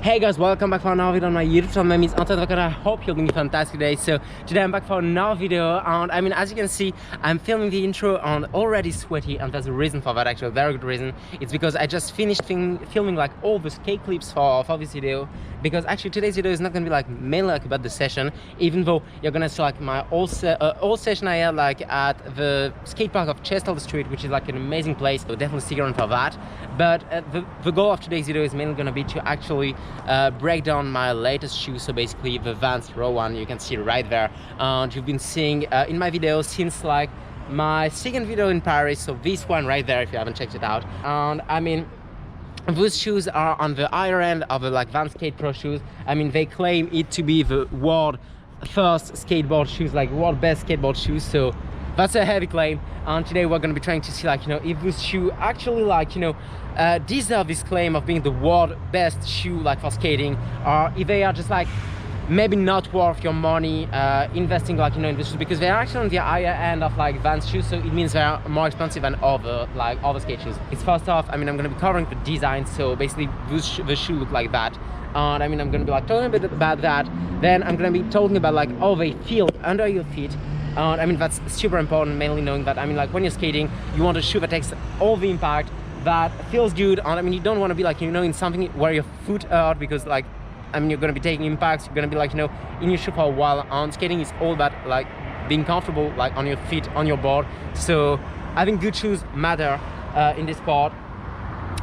Hey guys, welcome back for another video on my YouTube channel. My name is Antoine and I hope you're doing a fantastic day. So today I'm back for another video, and as you can see, I'm filming the intro and already sweaty, and there's a reason for that, actually a very good reason. It's because I just finished filming like all the skate clips for this video, because actually today's video is not gonna be like mainly like about the session, even though you're gonna see like my whole session I had like at the skate park of Chester Street, which is like an amazing place, so definitely stick around for that. But the goal of today's video is mainly gonna be to actually break down my latest shoes, so basically the Vans Rowan, you can see right there, and you've been seeing in my videos since like my second video in Paris, so this one right there if you haven't checked it out. And those shoes are on the higher end of the like Vans Skate Pro shoes. They claim it to be the world first skateboard shoes, like world best skateboard shoes, so that's a heavy claim. And today we're going to be trying to see like if this shoe actually like deserve this claim of being the world best shoe like for skating, or if they are just like maybe not worth your money investing like in this shoes, because they're actually on the higher end of like Vans shoes, so it means they're more expensive than other skate shoes. It's first off, I'm going to be covering the design, so basically the shoe look like that. And I'm going to be like talking a bit about that. Then I'm going to be talking about like how they feel under your feet. And that's super important, mainly knowing that like when you're skating, you want a shoe that takes all the impact, that feels good. And you don't want to be like in something where your foot hurt, because like you're going to be taking impacts, you're going to be like in your shoe for a while. And skating is all about like being comfortable like on your feet, on your board. So having good shoes matter in this sport,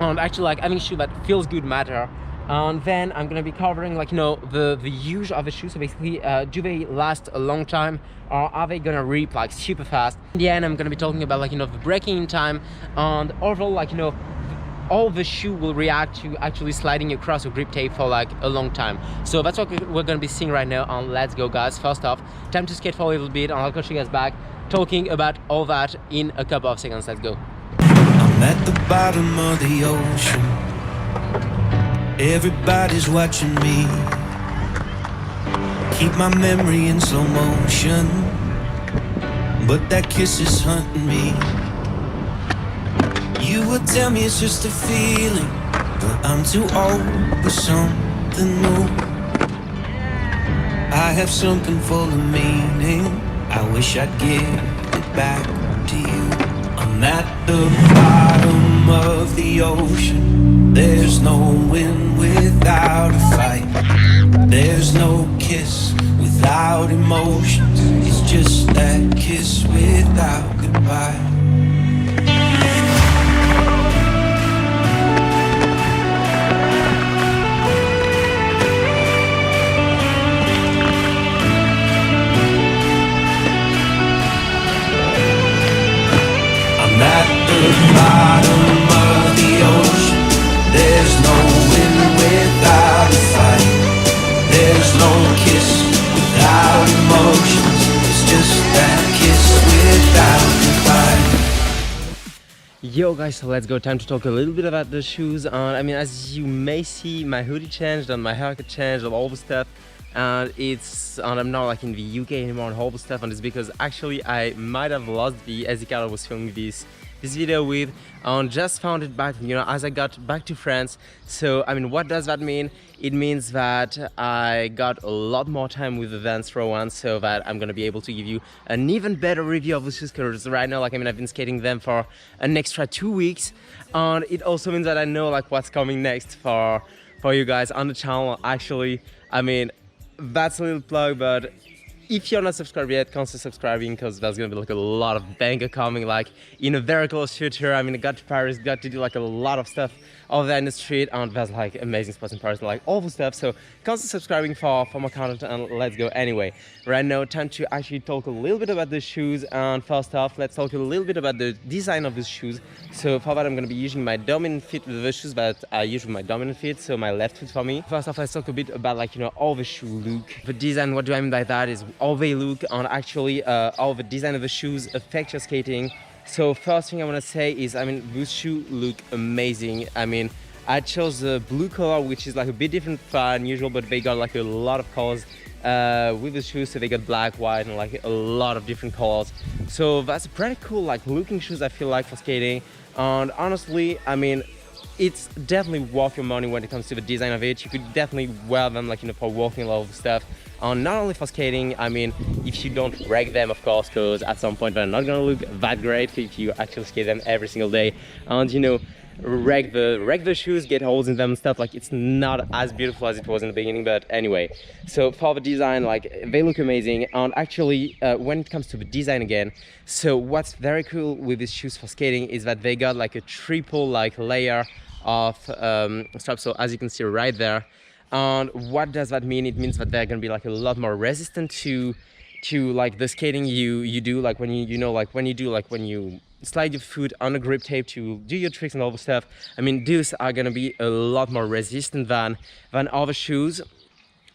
and actually like having a shoe that feels good matter. And then I'm gonna be covering like the use of the shoes, so basically do they last a long time, or are they gonna rip like super fast? In the end I'm gonna be talking about like the breaking in time, and overall like all the shoe will react to actually sliding across a grip tape for like a long time. So that's what we're gonna be seeing right now, and let's go guys. First off, time to skate for a little bit, and I'll catch you guys back talking about all that in a couple of seconds. Let's go. I'm at the bottom of the ocean, everybody's watching me. Keep my memory in slow motion, but that kiss is hunting me. You would tell me it's just a feeling, but I'm too old for something new. I have something full of meaning, I wish I'd give it back to you. I'm at the bottom of the ocean, there's no wind without a fight, there's no kiss without emotions, it's just that kiss without goodbye. I'm at the bottom of the ocean, there's no wind without a fight, there's no kiss without emotions, it's just that kiss without goodbye. Yo guys, so let's go. Time to talk a little bit about the shoes. And as you may see, my hoodie changed and my haircut changed and all the stuff, and I'm not like in the UK anymore and all the stuff, and it's because actually I might have lost the SD card I was filming this video with, and just found it back as I got back to France. So what does that mean? It means that I got a lot more time with the Vans Rowan, so that I'm gonna be able to give you an even better review of the shoes, because right now I've been skating them for an extra 2 weeks, and it also means that I know like what's coming next for you guys on the channel. Actually, that's a little plug, but if you're not subscribed yet, consider subscribing, because there's gonna be like a lot of banger coming like in a very close future. I got to Paris, got to do like a lot of stuff over there in the street, and there's like amazing spots in Paris, like all the stuff. So consider subscribing for more content, and let's go. Anyway, right now time to actually talk a little bit about the shoes. And first off, let's talk a little bit about the design of the shoes. So for that I'm gonna be using my dominant feet with the shoes, but I use my dominant feet, so my left foot for me. First off, let's talk a bit about like how the shoe look. The design, what do I mean by that is how they look, and actually how the design of the shoes affect your skating. So first thing I want to say is those shoes look amazing. I chose the blue color, which is like a bit different than usual, but they got like a lot of colors with the shoes. So they got black, white, and like a lot of different colors. So that's pretty cool like looking shoes, I feel like, for skating. And honestly, it's definitely worth your money when it comes to the design of it. You could definitely wear them like, you know, for walking a lot of stuff. Not only for skating, I mean, if you don't wreck them, of course, because at some point they're not gonna look that great if you actually skate them every single day. And you know, wreck the shoes, get holes in them and stuff. Like, it's not as beautiful as it was in the beginning, but anyway. So for the design, like, they look amazing. And actually, when it comes to the design again, so what's very cool with these shoes for skating is that they got like a triple like layer of straps. So as you can see right there. And what does that mean? It means that they're gonna be like a lot more resistant to like the skating you do, like when you know, like when you slide your foot on a grip tape to do your tricks and all the stuff. I mean, these are gonna be a lot more resistant than other shoes.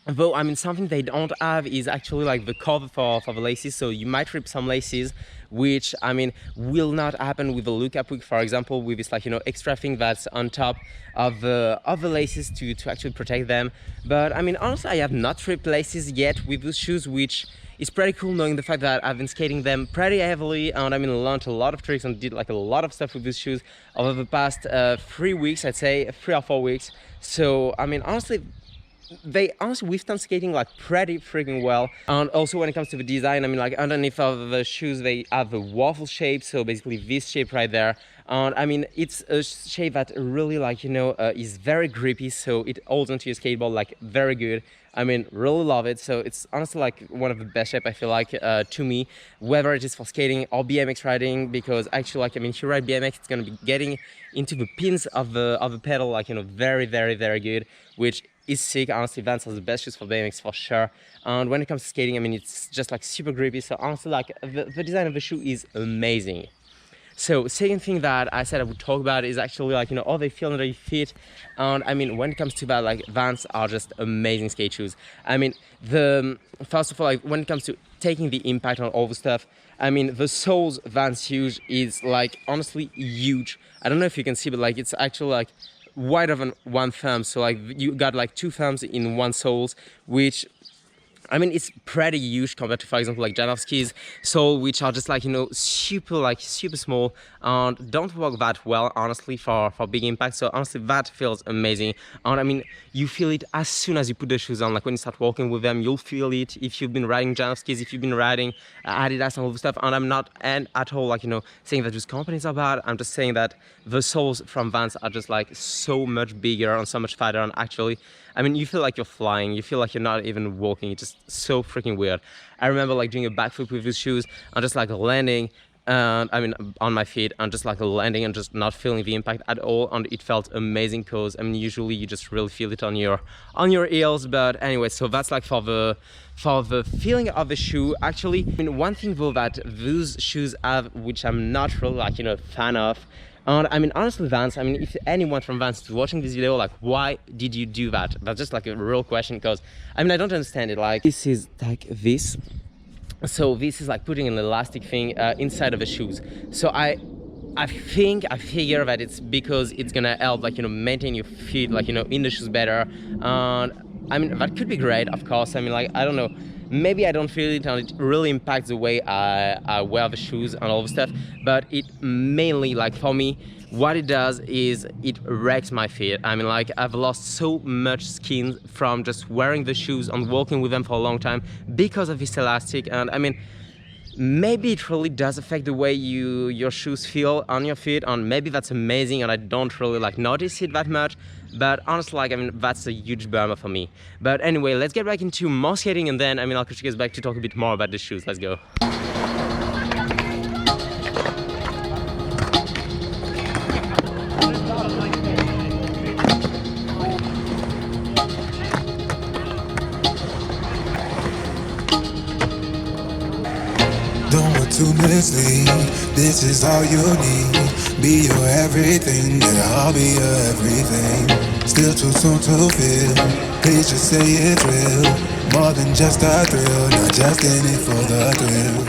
Though, I mean, something they don't have is actually like the cover for the laces. So you might rip some laces, which, I mean, will not happen with the look-up hook, for example, with this, like, you know, extra thing that's on top of the laces to actually protect them. But I mean, honestly, I have not ripped laces yet with those shoes, which is pretty cool, knowing the fact that I've been skating them pretty heavily, and I mean, learned a lot of tricks and did like a lot of stuff with these shoes over the past 3 weeks, I'd say 3 or 4 weeks. So I mean, honestly, they honestly withstand skating like pretty freaking well. And also when it comes to the design, I mean, like underneath of the shoes they have a waffle shape, so basically this shape right there. And I mean, it's a shape that really, like, you know, is very grippy, so it holds onto your skateboard like very good. I mean, really love it. So it's honestly like one of the best shape, I feel like, to me, whether it is for skating or BMX riding, because actually, like, I mean, if you ride BMX, it's gonna be getting into the pins of the pedal, like, you know, very good, which is sick. Honestly, Vans has the best shoes for BMX for sure. And when it comes to skating, I mean, it's just like super grippy. So honestly, like, the design of the shoe is amazing. So second thing that I said I would talk about is actually, like, you know, how they feel under your feet. And I mean, when it comes to that, like, Vans are just amazing skate shoes. I mean, first of all, like, when it comes to taking the impact on all the stuff, I mean, the soles Vans use is like honestly huge. I don't know if you can see, but like, it's actually like wider than one thumb. So like, you got like 2 thumbs in one soles, which, I mean, it's pretty huge compared to, for example, like Janowski's sole, which are just like, you know, super small and don't work that well, honestly, for big impact. So honestly, that feels amazing. And I mean, you feel it as soon as you put the shoes on. Like when you start walking with them, you'll feel it. If you've been riding Janowski's, if you've been riding Adidas and all the stuff. And I'm not at all, like, you know, saying that those companies are bad. I'm just saying that the soles from Vans are just like so much bigger and so much fatter. And actually, I mean, you feel like you're flying. You feel like you're not even walking. It's just so freaking weird. I remember like doing a backflip with these shoes and just like landing, and I mean, on my feet, and just like landing and just not feeling the impact at all. And it felt amazing, because I mean, usually you just really feel it on your heels. But anyway, so that's like for the feeling of the shoe. Actually, I mean, one thing though that those shoes have, which I'm not really, like, you know, fan of. And I mean, honestly, Vans, I mean, if anyone from Vans is watching this video, like, why did you do that? That's just like a real question, because I mean, I don't understand it. Like, this is like this. So this is like putting an elastic thing inside of the shoes. So I figure that it's because it's gonna help, like, you know, maintain your feet, like, you know, in the shoes better. And I mean, that could be great, of course. I mean, like, I don't know, maybe I don't feel it and it really impacts the way I wear the shoes and all the stuff. But it mainly, like, for me, what it does is it wrecks my feet. I mean, like, I've lost so much skin from just wearing the shoes and walking with them for a long time because of this elastic. And I mean, maybe it really does affect the way your shoes feel on your feet, and maybe that's amazing and I don't really like notice it that much. But honestly, like, I mean, that's a huge bummer for me. But anyway, let's get back into more skating, and then I mean, I'll catch you guys back to talk a bit more about the shoes. Let's go. Don't want to mislead, this is all you need. Be your everything, and I'll be your everything. Still too soon to feel, please just say it's real. More than just a thrill, not just in it for the thrill.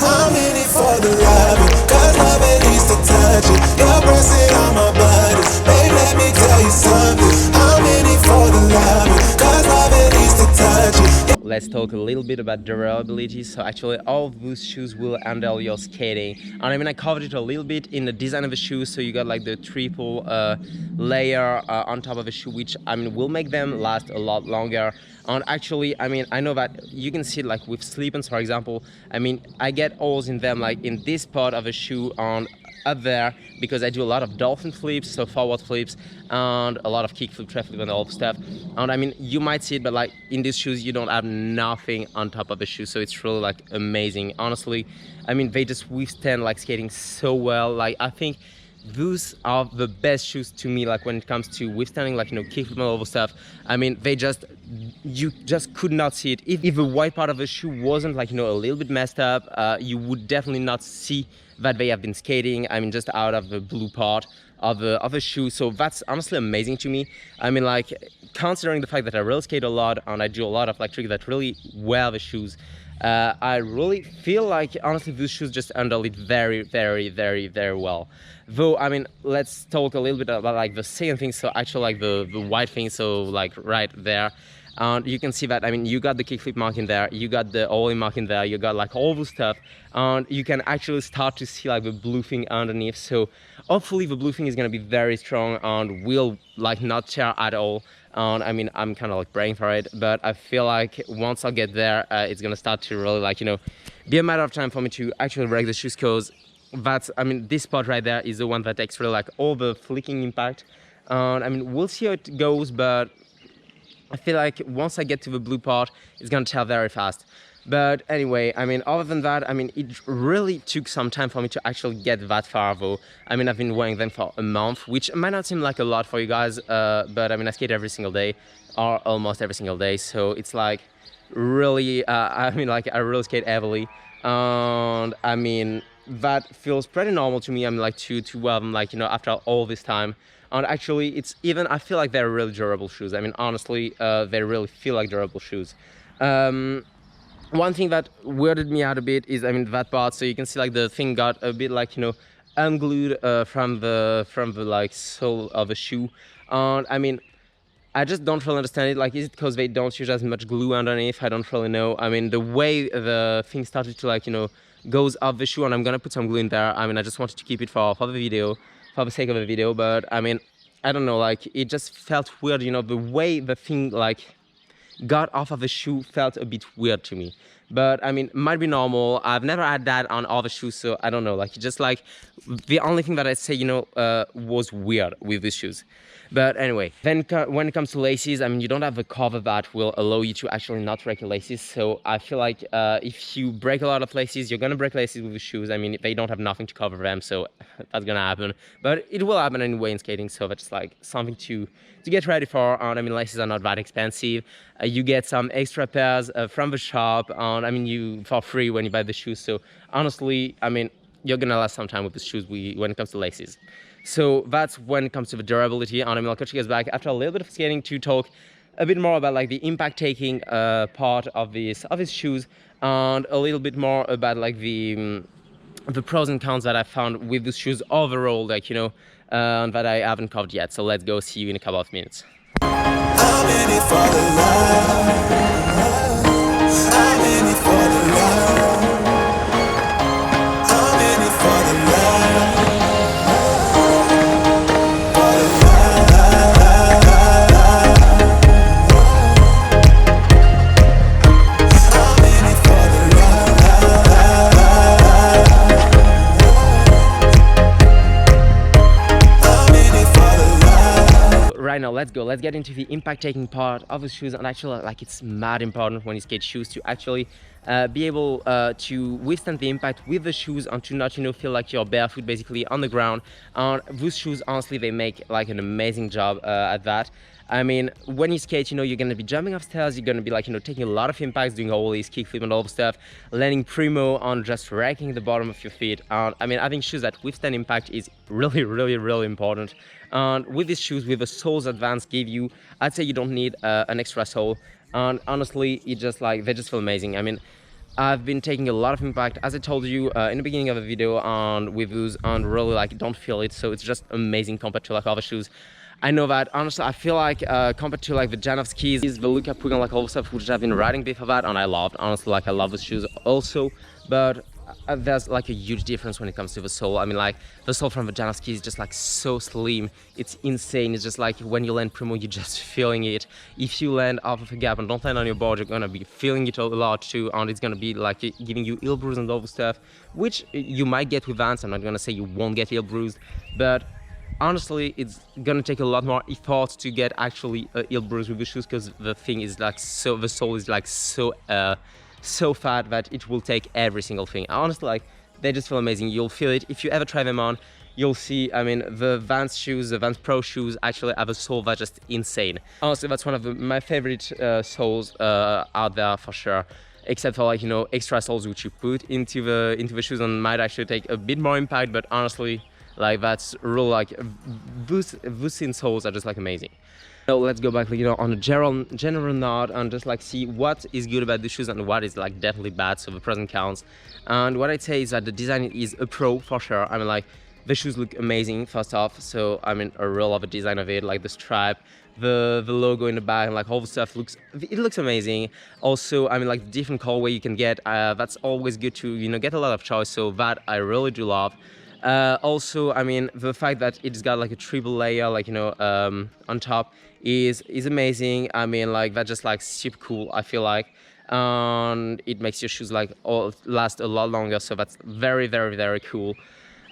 I'm in it for the loving, cause love it needs to touch it. You're pressing on my body, babe, let me tell you something. I'm in it for the loving, cause love it needs to touch it. let's talk a little bit about durability. So actually all of those shoes will handle your skating, and I mean I covered it a little bit in the design of the shoe. So you got like the triple layer on top of the shoe, which I mean will make them last a lot longer. And actually, I mean, I know that you can see it like with slip-ons, for example. I mean, I get holes in them like in this part of the shoe and up there, because I do a lot of dolphin flips, so forward flips, and a lot of kick flip, trap flip, and all stuff. And I mean, you might see it, but like in these shoes, you don't have nothing on top of the shoe, so it's really like amazing. Honestly, I mean, they just withstand like skating so well. Like I think those are the best shoes to me, like when it comes to withstanding like, you know, kick flip and all the stuff. I mean, you just could not see it. If the white part of the shoe wasn't like, you know, a little bit messed up, you would definitely not see that they have been skating. I mean, just out of the blue part of the shoe. So that's honestly amazing to me. I mean, like considering the fact that I really skate a lot and I do a lot of like tricks that really wear the shoes, I really feel like honestly those shoes just handle it very, very, very, very well. Though, I mean, let's talk a little bit about like the second thing. So actually like the white thing, so like right there. And you can see that, I mean, you got the kickflip mark in there, you got the ollie mark in there, you got like all the stuff, and you can actually start to see like the blue thing underneath. So hopefully the blue thing is going to be very strong and will like not tear at all. And I mean, I'm kind of like praying for it, but I feel like once I get there, it's going to start to really like, you know, be a matter of time for me to actually break the shoes, because that's, I mean, this spot right there is the one that takes really like all the flicking impact. And I mean, we'll see how it goes, but I feel like once I get to the blue part, it's gonna tell very fast. But anyway, I mean, other than that, I mean, it really took some time for me to actually get that far though. I mean, I've been wearing them for a month, which might not seem like a lot for you guys, but I mean, I skate every single day, or almost every single day. So it's like really, I mean, like I really skate heavily. And I mean, that feels pretty normal to me. I mean, like to wear them, like, you know, after all this time. And actually, it's even, I feel like they're really durable shoes. I mean, honestly, they really feel like durable shoes. One thing that weirded me out a bit is, I mean, that part. So you can see like the thing got a bit like, you know, unglued from the like sole of the shoe. And I mean, I just don't really understand it. Like, is it because they don't use as much glue underneath? I don't really know. I mean, the way the thing started to like, you know, goes off the shoe, and I'm gonna put some glue in there. I mean, I just wanted to keep it for the video, for the sake of the video, but I mean, I don't know, like it just felt weird, you know, the way the thing like got off of the shoe felt a bit weird to me. But I mean, might be normal. I've never had that on all the shoes, so I don't know, like just like the only thing that I say, you know, was weird with these shoes. But anyway, then when it comes to laces, I mean, you don't have a cover that will allow you to actually not break your laces. So I feel like if you break a lot of laces, you're gonna break laces with the shoes. I mean, they don't have nothing to cover them, so that's gonna happen. But it will happen anyway in skating, so that's like something to get ready for. And I mean, laces are not that expensive. You get some extra pairs from the shop, and I mean, you for free when you buy the shoes. So honestly, I mean, you're gonna last some time with the shoes when it comes to laces. So that's when it comes to the durability. And I mean, I'll catch you guys back after a little bit of skating to talk a bit more about like the impact taking part of these shoes, and a little bit more about like the pros and cons that I found with these shoes overall, like, you know, that I haven't covered yet. So let's go see you in a couple of minutes. I'm in it for the love. I'm in it for the love. I'm in it for the love. Right now, let's get into the impact taking part of the shoes. And actually, like, it's mad important when you skate shoes to actually be able to withstand the impact with the shoes, and to not, you know, feel like you're barefoot basically on the ground. And those shoes, honestly, they make like an amazing job at that. I mean, when you skate, you know, you're gonna be jumping off stairs, you're gonna be like, you know, taking a lot of impacts, doing all these kickflip and all the stuff, landing primo on just wrecking the bottom of your feet. And I mean, I think shoes that withstand impact is really, really, really important. And with these shoes, with the soles advance give you, I'd say you don't need an extra sole. And honestly, it just like, they just feel amazing. I mean, I've been taking a lot of impact, as I told you in the beginning of the video, and with those, and really like don't feel it. So it's just amazing compared to like other shoes. I know that honestly I feel like compared to like the Janov skis, the Luca Pugan, like all the stuff which I've been riding before that, and I loved, honestly, like I love the shoes also, but there's like a huge difference when it comes to the sole. I mean, like the sole from the Janov ski is just like so slim, it's insane. It's just like when you land primo, you're just feeling it. If you land off of a gap and don't land on your board, you're gonna be feeling it a lot too, and it's gonna be like giving you heel bruise and all the stuff, which you might get with Vans. I'm not gonna say you won't get heel bruised, but honestly it's gonna take a lot more effort to get actually a heel bruise with the shoes, because the thing is like so, the sole is like so so fat that it will take every single thing. Honestly, like they just feel amazing. You'll feel it if you ever try them on. You'll see, I mean, the Vans shoes, the Vans Pro shoes actually have a sole that's just insane. Honestly, that's one of my favorite soles out there for sure, except for like, you know, extra soles which you put into the shoes and might actually take a bit more impact, but honestly, like that's real, like those soles are just like amazing. So let's go back, like, you know, on a general note, and just like see what is good about the shoes and what is like definitely bad, so the pros and cons. And what I'd say is that the design is a pro for sure. I mean, like the shoes look amazing first off, so I mean I really love the design of it, like the stripe, the logo in the back, and like all the stuff looks amazing. Also, I mean, like the different colorway you can get, that's always good to, you know, get a lot of choice, so that I really do love. Also, I mean, the fact that it's got like a triple layer, like, you know, on top is amazing. I mean, like that's just like super cool, I feel like, and it makes your shoes like last a lot longer, so that's very, very, very cool.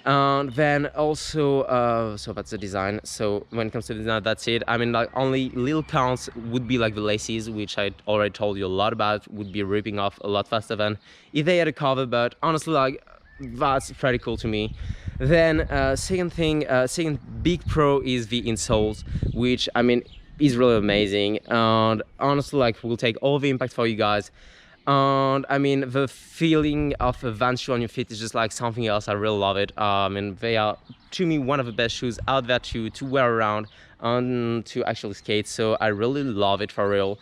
And then also so that's the design. So when it comes to the design, that's it. I mean, like only little counts would be like the laces, which I already told you a lot about, would be ripping off a lot faster than if they had a cover, but honestly, like that's pretty cool to me. Then second big pro is the insoles, which I mean is really amazing, and honestly, like will take all the impact for you guys. And I mean, the feeling of a Vans shoe on your feet is just like something else. I really love it. I mean, they are to me one of the best shoes out there to wear around and to actually skate, so I really love it for real.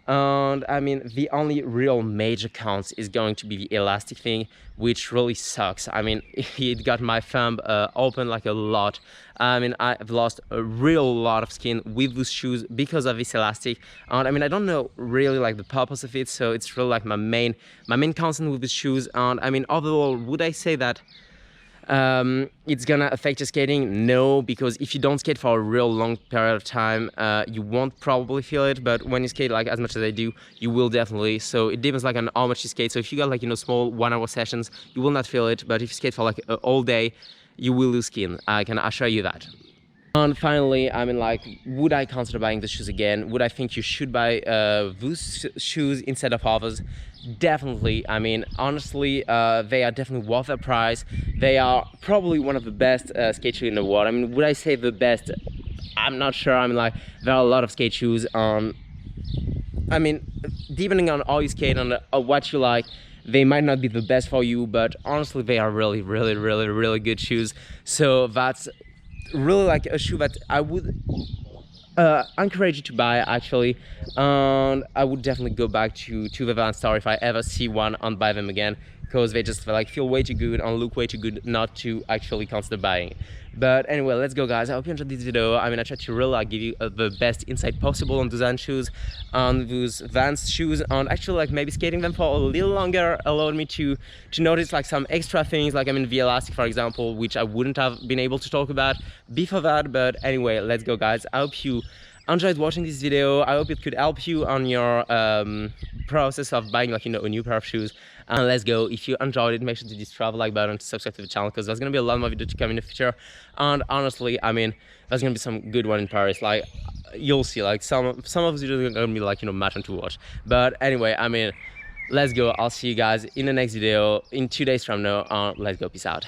And I mean, the only real major cons is going to be the elastic thing, which really sucks. I mean, it got my thumb open like a lot. I mean, I've lost a real lot of skin with those shoes because of this elastic. And I mean, I don't know really like the purpose of it, so it's really like my main concern with the shoes. And I mean, overall, would I say that it's gonna affect your skating? No, because if you don't skate for a real long period of time, you won't probably feel it, but when you skate like as much as I do, you will definitely. So it depends like on how much you skate. So if you got like, you know, small 1 hour sessions, you will not feel it, but if you skate for like all day, you will lose skin, I can assure you that. And finally, I mean, like, would I consider buying the shoes again? Would I think you should buy those shoes instead of others? Definitely. I mean, honestly, they are definitely worth the price. They are probably one of the best skate shoes in the world. I mean, would I say the best? I'm not sure. I mean, like, there are a lot of skate shoes. I mean, depending on how you skate and what you like, they might not be the best for you, but honestly, they are really, really, really, really good shoes. So that's really like a shoe that I would encourage you to buy actually, and I would definitely go back to the Vans store if I ever see one and buy them again, because they just like feel way too good and look way too good not to actually consider buying. But anyway, let's go guys. I hope you enjoyed this video. I mean, I tried to really like give you the best insight possible on those shoes, on those Vans shoes, and actually like maybe skating them for a little longer allowed me to notice like some extra things, like I mean the elastic for example, which I wouldn't have been able to talk about before that. But anyway, let's go guys. I hope you enjoyed watching this video. I hope it could help you on your process of buying like, you know, a new pair of shoes. And let's go. If you enjoyed it, make sure to just drop a like button, to subscribe to the channel, because there's gonna be a lot more videos to come in the future. And honestly, I mean, there's gonna be some good one in Paris. Like you'll see, like some of these videos are gonna be like, you know, matching to watch. But anyway, I mean, let's go. I'll see you guys in the next video in 2 days from now. Let's go. Peace out.